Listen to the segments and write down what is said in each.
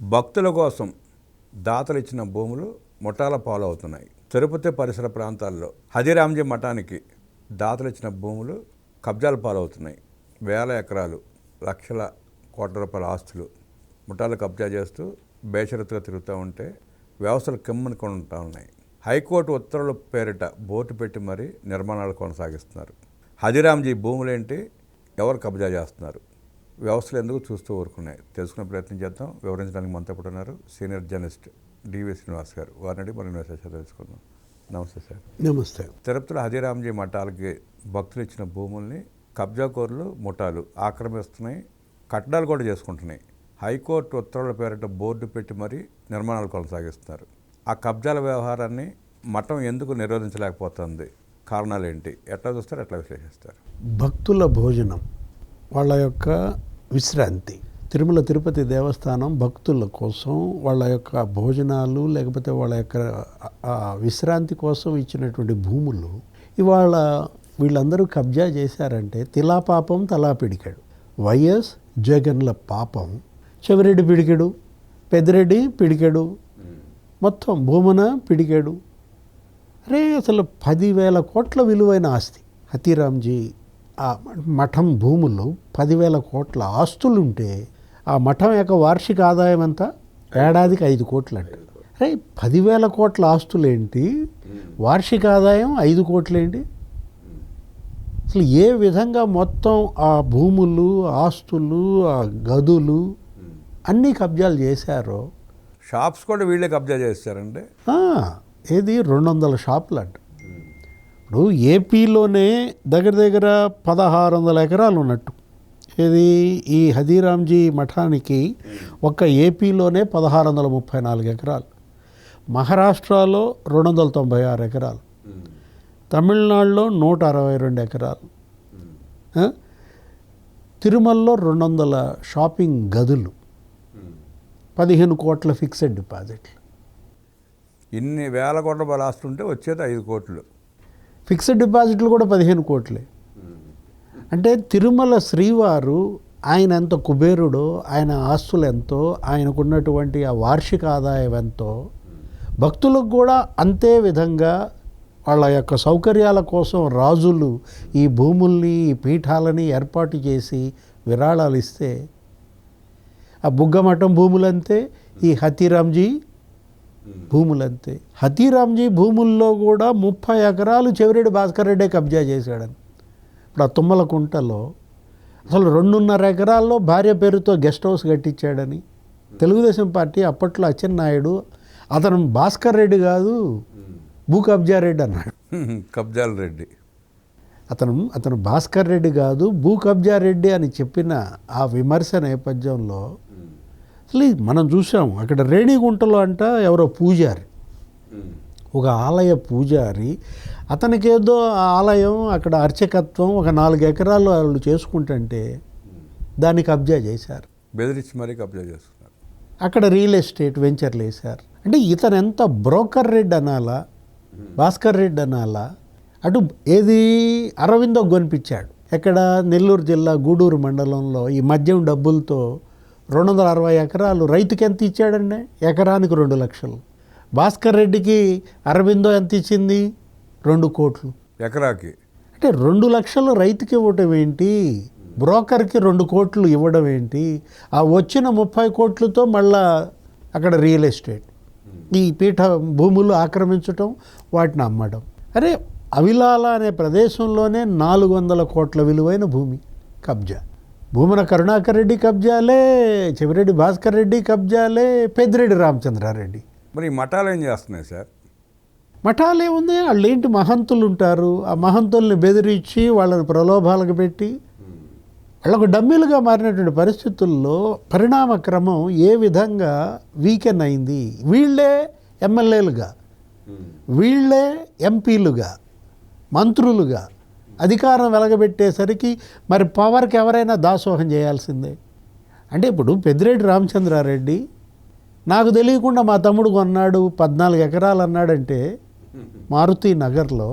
భక్తుల కోసం దాతలు ఇచ్చిన భూములు ముఠాల పాలవుతున్నాయి. తిరుపతి పరిసర ప్రాంతాల్లో హదిరాంజీ మఠానికి దాతలు ఇచ్చిన భూములు కబ్జాల పాలవుతున్నాయి. వేల ఎకరాలు, లక్షల కోట్ల రూపాయల ఆస్తులు ముఠాలు కబ్జా చేస్తూ బేషరతుగా తిరుగుతూ ఉంటే వ్యవస్థలు కిమ్మనుకొని ఉంటా ఉన్నాయి. హైకోర్టు ఉత్తర్వుల పేరిట బోర్డు పెట్టి మరీ నిర్మాణాలు కొనసాగిస్తున్నారు. హదిరాంజీ భూములేంటి, ఎవరు కబ్జా చేస్తున్నారు, వ్యవస్థలు ఎందుకు చూస్తూ ఊరుకున్నాయి తెలుసుకునే ప్రయత్నం చేద్దాం. వివరించడానికి మనతో పాటు ఉన్నారు సీనియర్ జర్నలిస్ట్ డివి శ్రీనివాస్ గారు. వారిని మనం విశేషాలు తెలుసుకుందాం. నమస్తే సార్. నమస్తే. తిరుపతిలో హదిరాంజీ మఠాలకి భక్తులు ఇచ్చిన భూముల్ని కబ్జాకోరులు ముఠాలు ఆక్రమిస్తున్నాయి, కట్టడాలు కూడా చేసుకుంటున్నాయి. హైకోర్టు ఉత్తర్వుల పేరిట బోర్డు పెట్టి మరీ నిర్మాణాలు కొనసాగిస్తున్నారు. ఆ కబ్జాల వ్యవహారాన్ని మఠం ఎందుకు నిరోధించలేకపోతుంది, కారణాలు ఏంటి, ఎట్లా చూస్తారు, ఎట్లా విశ్లేషిస్తారు? భక్తుల భోజనం, వాళ్ళ యొక్క విశ్రాంతి. తిరుమల తిరుపతి దేవస్థానం భక్తుల కోసం వాళ్ళ యొక్క భోజనాలు లేకపోతే వాళ్ళ యొక్క విశ్రాంతి కోసం ఇచ్చినటువంటి భూములు ఇవాళ వీళ్ళందరూ కబ్జా చేశారంటే తిలా పాపం తలా పిడికెడు. వైఎస్ జగన్ల పాపం, చెవిరెడ్డి పిడికెడు, పెద్దిరెడ్డి పిడికెడు, మొత్తం భూమన పిడికెడు. అరే అసలు 10,000 కోట్ల విలువైన ఆస్తి హతిరాంజీ ఆ మఠం భూములు 10,000 కోట్ల ఆస్తులుంటే ఆ మఠం యొక్క వార్షిక ఆదాయం అంతా ఏడాదికి 5 కోట్లు అంట. అరే 10,000 కోట్ల ఆస్తులేంటి, వార్షిక ఆదాయం 5 కోట్లేంటి? అసలు ఏ విధంగా మొత్తం ఆ భూములు, ఆస్తులు, ఆ గదులు అన్నీ కబ్జాలు చేశారో. షాప్స్ కూడా వీళ్ళే కబ్జా చేస్తారండి. ఏది 200 షాపులు అంట. ఇప్పుడు ఏపీలోనే దగ్గర దగ్గర 1,600 ఎకరాలు ఉన్నట్టు. ఇది ఈ హదిరాంజీ మఠానికి ఒక్క ఏపీలోనే 1,634 ఎకరాలు, మహారాష్ట్రలో 296 ఎకరాలు, తమిళనాడులో 162 ఎకరాలు, తిరుమలలో 200 షాపింగ్ గదులు, 15 కోట్ల ఫిక్స్డ్ డిపాజిట్లు. ఇన్ని వేల కోట్ల రూపాయలు ఆస్తుంటే వచ్చేది 5 కోట్లు. ఫిక్స్డ్ డిపాజిట్లు కూడా 15 కోట్లే. అంటే తిరుమల శ్రీవారు ఆయన ఎంత కుబేరుడో, ఆయన ఆస్తులు ఎంతో, ఆయనకున్నటువంటి ఆ వార్షిక ఆదాయం ఎంతో, భక్తులకు కూడా అంతే విధంగా వాళ్ళ యొక్క సౌకర్యాల కోసం రాజులు ఈ భూముల్ని, ఈ పీఠాలని ఏర్పాటు చేసి విరాళాలు ఇస్తే ఆ బుగ్గమఠం భూములంతే, ఈ హతిరాంజీ భూములంతే. హతిరాంజీ భూముల్లో కూడా 30 ఎకరాలు చెవిరెడ్డి భాస్కర్ రెడ్డే కబ్జా చేశాడని. ఇప్పుడు ఆ తుమ్మల కుంటలో అసలు 2.5 ఎకరాల్లో భార్య పేరుతో గెస్ట్ హౌస్ కట్టించాడని తెలుగుదేశం పార్టీ అప్పట్లో అచ్చెన్నాయుడు అతను భాస్కర్ రెడ్డి కాదు భూ కబ్జా రెడ్డి అన్నాడు. కబ్జాల రెడ్డి అతను భాస్కర్ రెడ్డి కాదు భూ కబ్జా రెడ్డి అని చెప్పిన ఆ విమర్శ నేపథ్యంలో అసలు మనం చూసాము అక్కడ రేణిగుంటలో అంట ఎవరో పూజారి, ఒక ఆలయ పూజారి, అతనికేదో ఆ ఆలయం అక్కడ అర్చకత్వం ఒక 4 ఎకరాలు వాళ్ళు చేసుకుంటుంటే దాన్ని కబ్జా చేశారు, బెదిరించి మరీ కబ్జా చేస్తున్నారు. అక్కడ రియల్ ఎస్టేట్ వెంచర్లు వేశారు. అంటే ఇతను ఎంత బ్రోకర్ రెడ్డి అనాలా, భాస్కర్ రెడ్డి అనాలా? అటు ఏది అరవిందో కొనిపించాడు. ఎక్కడ నెల్లూరు జిల్లా గూడూరు మండలంలో ఈ మద్యం డబ్బులతో 260 ఎకరాలు రైతుకి ఎంత ఇచ్చాడండి? ఎకరానికి 2 లక్షలు. భాస్కర్ రెడ్డికి అరవిందో ఎంత ఇచ్చింది? 2 కోట్లు ఎకరాకి. అంటే 2 లక్షలు రైతుకి ఇవ్వటం ఏంటి, బ్రోకర్కి 2 కోట్లు ఇవ్వడం ఏంటి? ఆ వచ్చిన 30 కోట్లతో మళ్ళా అక్కడ రియల్ ఎస్టేట్, ఈ పీఠ భూములు ఆక్రమించటం, వాటిని అమ్మడం. అరే అవిలాల అనే ప్రదేశంలోనే 400 కోట్ల విలువైన భూమి కబ్జా. భూమన కరుణాకర్ రెడ్డి కబ్జాలే, చెవిరెడ్డి భాస్కర్ రెడ్డి కబ్జాలే, పెద్దిరెడ్డి రామచంద్రారెడ్డి. మరి ఈ మఠాలు ఏం చేస్తున్నాయి సార్? మఠాలే ఉంది, వాళ్ళు ఏంటి మహంతులు ఉంటారు, ఆ మహంతుల్ని బెదిరించి వాళ్ళని ప్రలోభాలకు పెట్టి వాళ్ళకు డమ్మీలుగా మారినటువంటి పరిస్థితుల్లో పరిణామ క్రమం ఏ విధంగా వీకెన్ అయింది. వీళ్ళే ఎమ్మెల్యేలుగా, వీళ్ళే ఎంపీలుగా, మంత్రులుగా అధికారం వెలగబెట్టేసరికి మరి పవర్కి ఎవరైనా దాసోహం చేయాల్సిందే. అంటే ఇప్పుడు పెద్దిరెడ్డి రామచంద్రారెడ్డి నాకు తెలియకుండా మా తమ్ముడు కొన్నాడు 14 ఎకరాలు అన్నాడంటే మారుతి నగర్లో,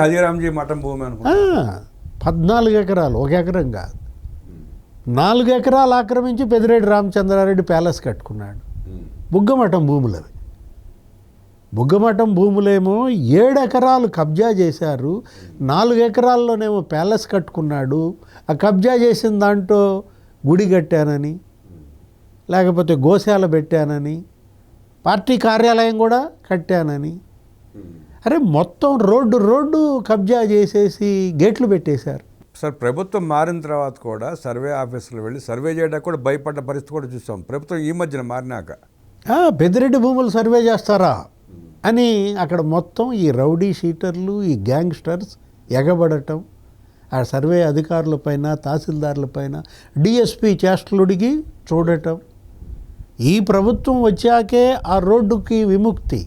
హదిరాంజీ మఠం భూమి అనుకో, 14 ఎకరాలు, 1 ఎకరం కాదు. 4 ఎకరాలు ఆక్రమించి పెద్దిరెడ్డి రామచంద్రారెడ్డి ప్యాలెస్ కట్టుకున్నాడు. బుగ్గమఠం భూములు అవి. బుగ్గమఠం భూములేమో 7 ఎకరాలు కబ్జా చేశారు, 4 ఎకరాల్లోనేమో ప్యాలెస్ కట్టుకున్నాడు. ఆ కబ్జా చేసిన దాంట్లో గుడి కట్టానని, లేకపోతే గోశాల పెట్టానని, పార్టీ కార్యాలయం కూడా కట్టానని, అరే మొత్తం రోడ్డు కబ్జా చేసేసి గేట్లు పెట్టేశారు. సార్, ప్రభుత్వం మారిన తర్వాత కూడా సర్వే ఆఫీసులు వెళ్ళి సర్వే చేయడానికి కూడా భయపడ్డ పరిస్థితి కూడా చూసాం. ప్రభుత్వం ఈ మధ్యన మారినాక పెద్దిరెడ్డి భూములు సర్వే చేస్తారా అని అక్కడ మొత్తం ఈ రౌడీ షీటర్లు, ఈ గ్యాంగ్స్టర్స్ ఎగబడటం, ఆ సర్వే అధికారులపైన, తహసీల్దారులపైన డిఎస్పి చేష్టలుడికి చూడటం. ఈ ప్రభుత్వం వచ్చాకే ఆ రోడ్డుకి విముక్తి.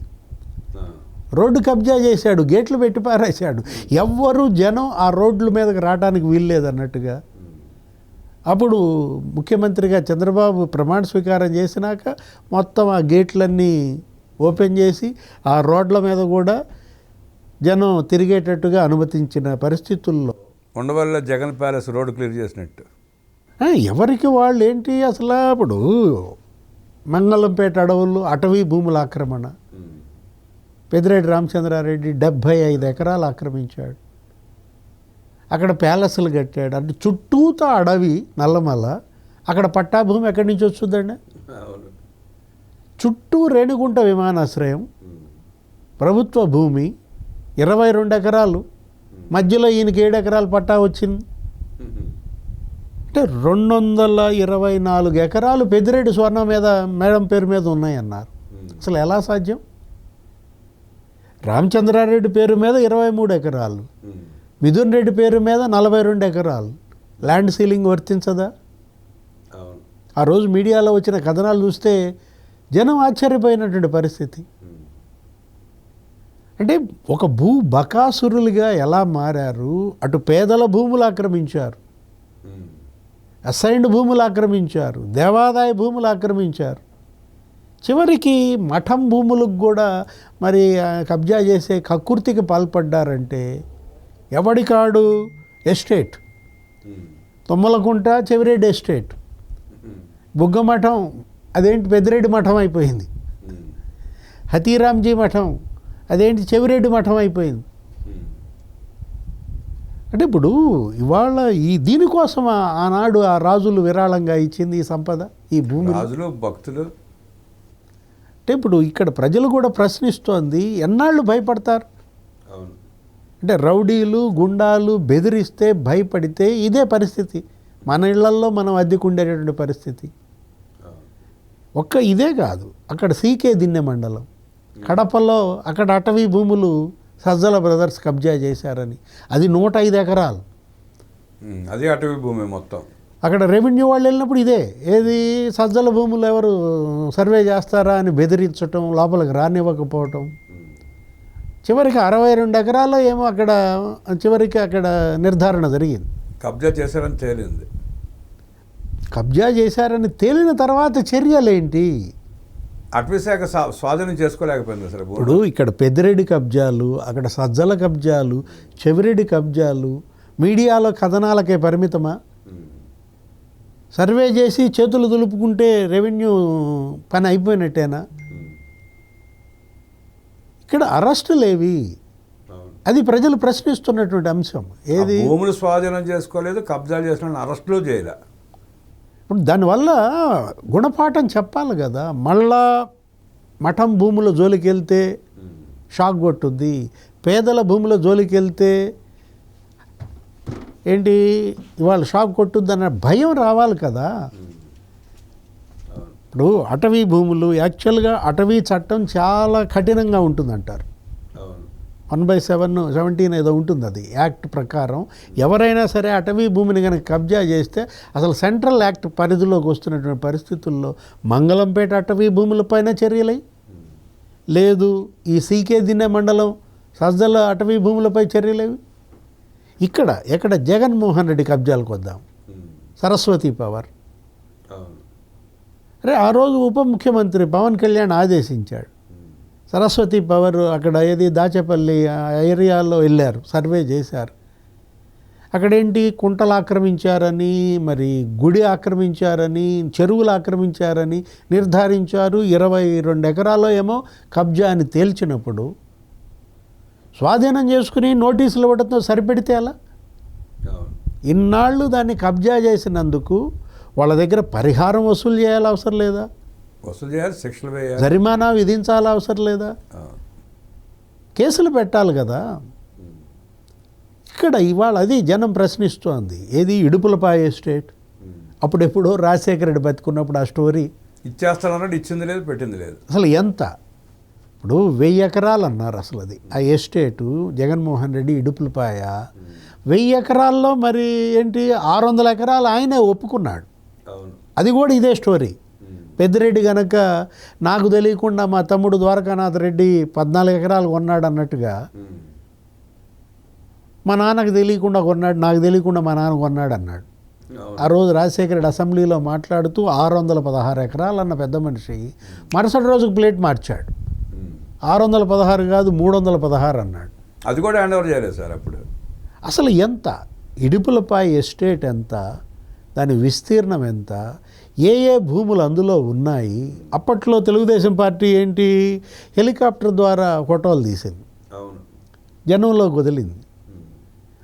రోడ్డు కబ్జా చేశాడు, గేట్లు పెట్టి పారేశాడు. ఎవ్వరూ జనం ఆ రోడ్ల మీదకి రావడానికి వీల్లేదన్నట్టుగా. అప్పుడు ముఖ్యమంత్రిగా చంద్రబాబు ప్రమాణ స్వీకారం చేసినాక మొత్తం ఆ గేట్లన్నీ ఓపెన్ చేసి ఆ రోడ్ల మీద కూడా జనం తిరిగేటట్టుగా అనుమతించిన పరిస్థితుల్లో ఉండవల్లిలో జగన్ ప్యాలెస్ రోడ్డు క్లియర్ చేసినట్టు ఎవరికి వాళ్ళు ఏంటి అసలు. అప్పుడు మంగళంపేట అడవులు అటవీ భూముల ఆక్రమణ, పెద్దిరెడ్డి రామచంద్రారెడ్డి 75 ఎకరాలు ఆక్రమించాడు. అక్కడ ప్యాలెస్లు కట్టాడు. అంటే చుట్టూతో అడవి నల్లమల్ల. అక్కడ పట్టాభూమి ఎక్కడి నుంచి వస్తుందండి? చుట్టూ రేణిగుంట విమానాశ్రయం, ప్రభుత్వ భూమి 22 ఎకరాలు, మధ్యలో ఈయనకి 7 ఎకరాలు పట్టా వచ్చింది. అంటే 224 ఎకరాలు పెద్దిరెడ్డి స్వర్ణ మీద మేడం పేరు మీద ఉన్నాయన్నారు. అసలు ఎలా సాధ్యం? రామచంద్రారెడ్డి పేరు మీద 23 ఎకరాలు, మిథున్ రెడ్డి పేరు మీద 42 ఎకరాలు. ల్యాండ్ సీలింగ్ వర్తించదా? ఆ రోజు మీడియాలో వచ్చిన కథనాలు చూస్తే జనం ఆశ్చర్యపోయినటువంటి పరిస్థితి. అంటే ఒక బకాసురులుగా ఎలా మారారు? అటు పేదల భూములు ఆక్రమించారు, అసైన్డ్ భూములు ఆక్రమించారు, దేవాదాయ భూములు ఆక్రమించారు, చివరికి మఠం భూములకు కూడా మరి కబ్జా చేసే కక్కుర్తికి పాల్పడ్డారంటే ఎవడికాడు ఎస్టేట్. తొమ్మలకుంట చెవిరెడ్డి ఎస్టేట్, బుగ్గమఠం అదేంటి పెద్దిరెడ్డి మఠం అయిపోయింది, హతీరాంజీ మఠం అదేంటి చెవిరెడ్డి మఠం అయిపోయింది. అంటే ఇప్పుడు ఇవాళ దీనికోసం ఆనాడు ఆ రాజులు విరాళంగా ఇచ్చింది ఈ సంపద, ఈ భూమి, రాజులు భక్తులు. అంటే ఇప్పుడు ఇక్కడ ప్రజలు కూడా ప్రశ్నిస్తోంది, ఎన్నాళ్ళు భయపడతారు? అంటే రౌడీలు గుండాలు బెదిరిస్తే భయపడితే ఇదే పరిస్థితి. మన ఇళ్లల్లో మనం అద్దెకుండేటటువంటి పరిస్థితి. ఒక్క ఇదే కాదు, అక్కడ సీకే దిన్నె మండలం కడపలో అక్కడ అటవీ భూములు సజ్జల బ్రదర్స్ కబ్జా చేశారని, అది 105 ఎకరాలు, అది అటవీ భూమి మొత్తం. అక్కడ రెవెన్యూ వాళ్ళు వెళ్ళినప్పుడు ఇదే ఏది సజ్జల భూములు ఎవరు సర్వే చేస్తారా అని బెదిరించటం, లోపలికి రానివ్వకపోవటం. చివరికి 62 ఎకరాల్లో ఏమో అక్కడ చివరికి అక్కడ నిర్ధారణ జరిగింది. కబ్జా చేశారని తేలింది. కబ్జా చేశారని తేలిన తర్వాత చర్యలేంటి? అటవీశాఖ స్వాధీనం చేసుకోలేకపోయింది అసలు. ఇప్పుడు ఇక్కడ పెద్దిరెడ్డి కబ్జాలు, అక్కడ సజ్జల కబ్జాలు, చెవిరెడ్డి కబ్జాలు మీడియాలో కథనాలకే పరిమితమా? సర్వే చేసి చేతులు దులుపుకుంటే రెవెన్యూ పని అయిపోయినట్టేనా? ఇక్కడ అరెస్టులేవి? అది ప్రజలు ప్రశ్నిస్తున్నటువంటి అంశం. ఏది భూములు స్వాధీనం చేసుకోలేదు, కబ్జాలు చేసిన అరెస్టులు చేయలే. ఇప్పుడు దానివల్ల గుణపాఠం చెప్పాలి కదా. మళ్ళా మఠం భూముల జోలికి వెళ్తే షాక్ కొట్టుద్ది, పేదల భూముల జోలికి వెళ్తే ఏంటి ఇవాళ షాక్ కొట్టుద్ది అన్న భయం రావాలి కదా. ఇప్పుడు అటవీ భూములు యాక్చువల్గా అటవీ చట్టం చాలా కఠినంగా ఉంటుందంటారు. 1/17 ఏదో ఉంటుంది అది యాక్ట్ ప్రకారం. ఎవరైనా సరే అటవీ భూమిని కనుక కబ్జా చేస్తే అసలు సెంట్రల్ యాక్ట్ పరిధిలోకి వస్తున్నటువంటి పరిస్థితుల్లో మంగళంపేట అటవీ భూములపైన చర్యలై లేదు, ఈ సీకే దిన్నె మండలం సజ్జల అటవీ భూములపై చర్యలేవి. ఎక్కడ జగన్మోహన్ రెడ్డి కబ్జాలకు వద్దాం. సరస్వతి పవర్, అరే ఆ రోజు ఉప ముఖ్యమంత్రి పవన్ కళ్యాణ్ ఆదేశించాడు, సరస్వతి పవర్ అక్కడ ఏది దాచేపల్లి ఏరియాలో వెళ్ళారు, సర్వే చేశారు. అక్కడేంటి కుంటలు ఆక్రమించారని, మరి గుడి ఆక్రమించారని, చెరువులు ఆక్రమించారని నిర్ధారించారు. 22 ఎకరాల్లో ఏమో కబ్జా అని తేల్చినప్పుడు స్వాధీనం చేసుకుని నోటీసులు ఇవ్వడంతో సరిపెడితే అలా? ఇన్నాళ్ళు దాన్ని కబ్జా చేసినందుకు వాళ్ళ దగ్గర పరిహారం వసూలు చేయాలి అవసరం లేదా? వసూలు చేయాలి, శిక్షలు వేయాలి, జరిమానా విధించాలి అవసరం లేదా? కేసులు పెట్టాలి కదా. ఇక్కడ ఇవాళ అది జనం ప్రశ్నిస్తోంది. ఏది ఇడుపులపాయ ఎస్టేట్, అప్పుడెప్పుడో రాజశేఖర రెడ్డి బతుకున్నప్పుడు ఆ స్టోరీ ఇచ్చేస్తానన్నాడు, ఇచ్చింది లేదు, పెట్టింది లేదు. అసలు ఎంత? ఇప్పుడు 1000 ఎకరాలు అన్నారు అసలు అది ఆ ఎస్టేటు. జగన్మోహన్ రెడ్డి ఇడుపులపాయ 1000 ఎకరాల్లో మరి ఏంటి 600 ఎకరాలు ఆయనే ఒప్పుకున్నాడు. అది కూడా ఇదే స్టోరీ. పెద్దిరెడ్డి గనక నాకు తెలియకుండా మా తమ్ముడు ద్వారకానాథ్ రెడ్డి 14 ఎకరాలు కొన్నాడు అన్నట్టుగా, మా నాన్నకు తెలియకుండా కొన్నాడు, నాకు తెలియకుండా మా నాన్న కొన్నాడు అన్నాడు. ఆ రోజు రాజశేఖర రెడ్డి అసెంబ్లీలో మాట్లాడుతూ 616 ఎకరాలు అన్న పెద్ద మనిషి మరుసటి రోజుకు ప్లేట్ మార్చాడు. 616 కాదు 316 అన్నాడు. అది కూడా హ్యాండ్ ఓవర్ చేయలేదు సార్ అప్పుడు. అసలు ఎంత? ఇడుపులపై ఎస్టేట్ ఎంత, దాని విస్తీర్ణం ఎంత, ఏ ఏ భూములు అందులో ఉన్నాయి? అప్పట్లో తెలుగుదేశం పార్టీ ఏంటి హెలికాప్టర్ ద్వారా ఫోటోలు తీసింది, జనంలోకి వదిలింది.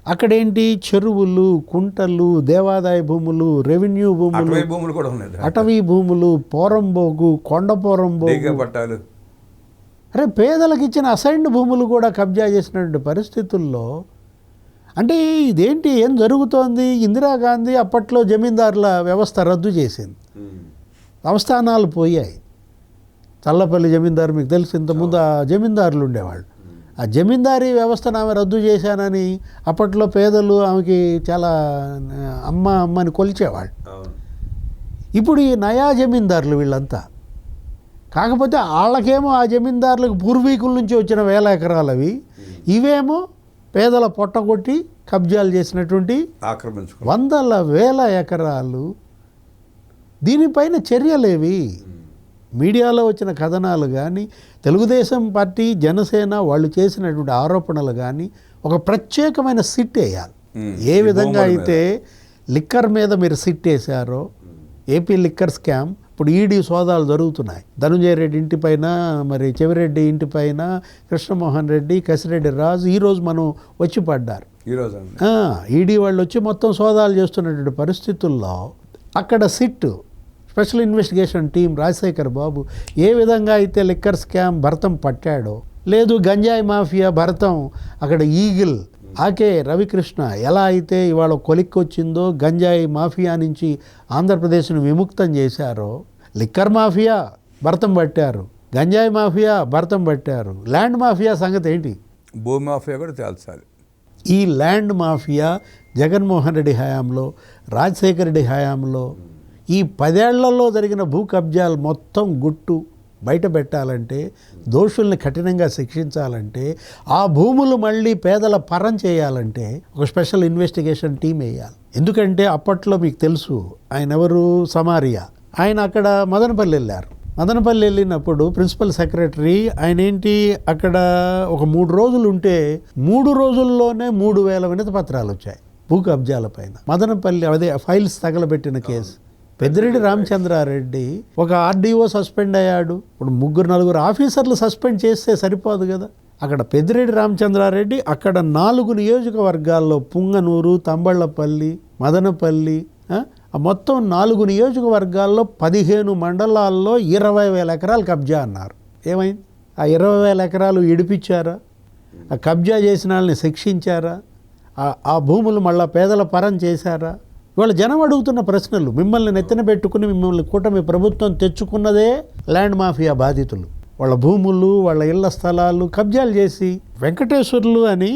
అక్కడేంటి చెరువులు, కుంటలు, దేవాదాయ భూములు, రెవెన్యూ భూములు కూడా ఉన్నాయి, అటవీ భూములు, పోరంబోగు, కొండ పోరంబోగు పట్టాలు. అరే పేదలకు ఇచ్చిన అసైన్డ్ భూములు కూడా కబ్జా చేసినటువంటి పరిస్థితుల్లో అంటే ఇదేంటి, ఏం జరుగుతోంది? ఇందిరాగాంధీ అప్పట్లో జమీందారుల వ్యవస్థ రద్దు చేసింది, సంస్థానాలు పోయాయి. చల్లపల్లి జమీందారు మీకు తెలుసు, ఇంతకుముందు ఆ జమీందారులు ఉండేవాళ్ళు. ఆ జమీందారీ వ్యవస్థను ఆమె రద్దు చేశానని అప్పట్లో పేదలు ఆమెకి చాలా అమ్మని కొలిచేవాళ్ళు. ఇప్పుడు ఈ నయా జమీందారులు వీళ్ళంతా. కాకపోతే వాళ్ళకేమో ఆ జమీందారులకు పూర్వీకుల నుంచి వచ్చిన 1000 ఎకరాలు అవి, ఇవేమో పేదల పొట్టగొట్టి కబ్జాలు చేసినటువంటి వందల వేల ఎకరాలు. దీనిపైన చర్యలేవి? మీడియాలో వచ్చిన కథనాలు కానీ, తెలుగుదేశం పార్టీ, జనసేన వాళ్ళు చేసినటువంటి ఆరోపణలు కానీ ఒక ప్రత్యేకమైన సిట్ వేయాలి. ఏ విధంగా అయితే లిక్కర్ మీద మీరు సిట్ వేశారో, ఏపీ లిక్కర్ స్కామ్, ఇప్పుడు ఈడీ సోదాలు జరుగుతున్నాయి. ధనుంజయ రెడ్డి ఇంటిపైన, మరి చెవిరెడ్డి ఇంటిపైన, కృష్ణమోహన్ రెడ్డి, కసిరెడ్డి రాజు ఈరోజు మనం వచ్చి పడ్డారు. ఈడీ వాళ్ళు వచ్చి మొత్తం సోదాలు చేస్తున్నటువంటి పరిస్థితుల్లో అక్కడ SIT, special investigation team, Rajasekhar Babu ఏ విధంగా అయితే లిక్కర్ స్కామ్ భరతం పట్టాడో, లేదు గంజాయి మాఫియా భరతం అక్కడ ఈగిల్ ఆకే రవికృష్ణ ఎలా అయితే ఇవాళ కొలిక్కొచ్చిందో, గంజాయి మాఫియా నుంచి ఆంధ్రప్రదేశ్ను విముక్తం చేశారో, లిక్కర్ మాఫియా భరతం పట్టారు, గంజాయి మాఫియా భరతం పట్టారు. ల్యాండ్ మాఫియా సంగతి ఏంటి? భూమి మాఫియా కూడా తేల్చాలి. ఈ ల్యాండ్ మాఫియా జగన్మోహన్ రెడ్డి హయాంలో, రాజశేఖర రెడ్డి హయాంలో, ఈ 10 ఏళ్లలో జరిగిన భూ కబ్జాలు మొత్తం గుట్టు బయట పెట్టాలంటే, దోషుల్ని కఠినంగా శిక్షించాలంటే, ఆ భూములు మళ్ళీ పేదల పరం చేయాలంటే ఒక స్పెషల్ ఇన్వెస్టిగేషన్ టీం వేయాలి. ఎందుకంటే అప్పట్లో మీకు తెలుసు ఆయన ఎవరు, సమారియా. ఆయన అక్కడ మదనపల్లి వెళ్ళారు. మదనపల్లి వెళ్ళినప్పుడు ప్రిన్సిపల్ సెక్రటరీ ఆయన ఏంటి అక్కడ ఒక 3 రోజులు ఉంటే 3 రోజుల్లోనే 3000 వినతి పత్రాలు వచ్చాయి భూ కబ్జాల పైన. మదనపల్లి అదే ఫైల్స్ తగలబెట్టిన కేసు. పెద్దిరెడ్డి రామచంద్రారెడ్డి ఒక ఆర్డీఓ సస్పెండ్ అయ్యాడు. ఇప్పుడు 3-4 ఆఫీసర్లు సస్పెండ్ చేస్తే సరిపోదు కదా. అక్కడ పెద్దిరెడ్డి రామచంద్రారెడ్డి అక్కడ 4 నియోజకవర్గాల్లో పుంగనూరు, తంబళ్ళపల్లి, మదనపల్లి, మొత్తం 4 నియోజకవర్గాల్లో 15 మండలాల్లో 20,000 ఎకరాలు కబ్జా అన్నారు. ఏమైంది? ఆ 20,000 ఎకరాలు ఇడిపించారా? ఆ కబ్జా చేసిన వాళ్ళని శిక్షించారా? ఆ భూములు మళ్ళా పేదల పరం చేశారా? ఇవాళ జనం అడుగుతున్న ప్రశ్నలు. మిమ్మల్ని నెత్తిన పెట్టుకుని మిమ్మల్ని కూటమి ప్రభుత్వం తెచ్చుకున్నదే ల్యాండ్ మాఫియా బాధితులు. వాళ్ళ భూములు, వాళ్ళ ఇళ్ల స్థలాలు కబ్జాలు చేసి, వెంకటేశ్వర్లు అని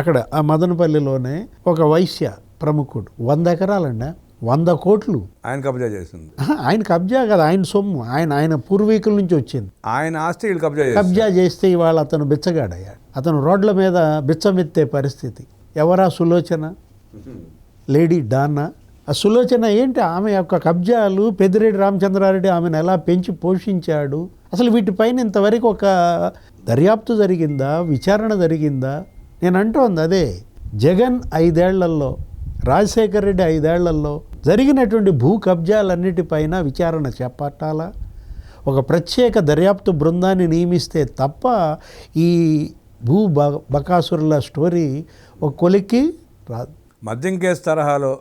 అక్కడ ఆ మదనపల్లిలోనే ఒక వైశ్య ప్రముఖుడు 100 ఎకరాలండి, 100 కోట్లు ఆయన కబ్జా చేసింది. ఆయన కబ్జా కదా, ఆయన సొమ్ము, ఆయన పూర్వీకుల నుంచి వచ్చింది. ఆయన ఆస్తి కబ్జా చేస్తే ఇవాళ అతను బిచ్చగాడయ్యాడు. అతను రోడ్ల మీద బిచ్చమెత్తే పరిస్థితి. ఎవరా సులోచన? లేడీ డాన్నా. ఆ సులోచన ఏంటి? ఆమె యొక్క కబ్జాలు, పెద్దిరెడ్డి రామచంద్రారెడ్డి ఆమెను ఎలా పెంచి పోషించాడు? అసలు వీటిపైన ఇంతవరకు ఒక దర్యాప్తు జరిగిందా, విచారణ జరిగిందా? నేను అంటోంది అదే. జగన్ 5 ఏళ్లలో రాజశేఖర రెడ్డి 5 ఏళ్లలో జరిగినటువంటి భూ కబ్జాలన్నిటిపైన విచారణ చేపట్టాలా, ఒక ప్రత్యేక దర్యాప్తు బృందాన్ని నియమిస్తే తప్ప ఈ బకాసురుల స్టోరీ ఒక కొలిక్కి రాదు. మద్యం కేసు తరహాలో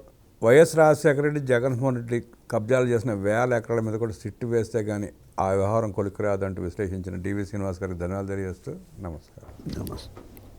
వైఎస్ రాజశేఖర రెడ్డి, జగన్మోహన్ రెడ్డి కబ్జాలు చేసిన 1000 ఎకరాల మీద కూడా సిట్టు వేస్తే కానీ ఆ వ్యవహారం కొలిక్కి రాదంటూ విశ్లేషించిన డివి శ్రీనివాస్ గారికి ధన్యవాదాలు తెలియజేస్తూ నమస్కారం. నమస్తే.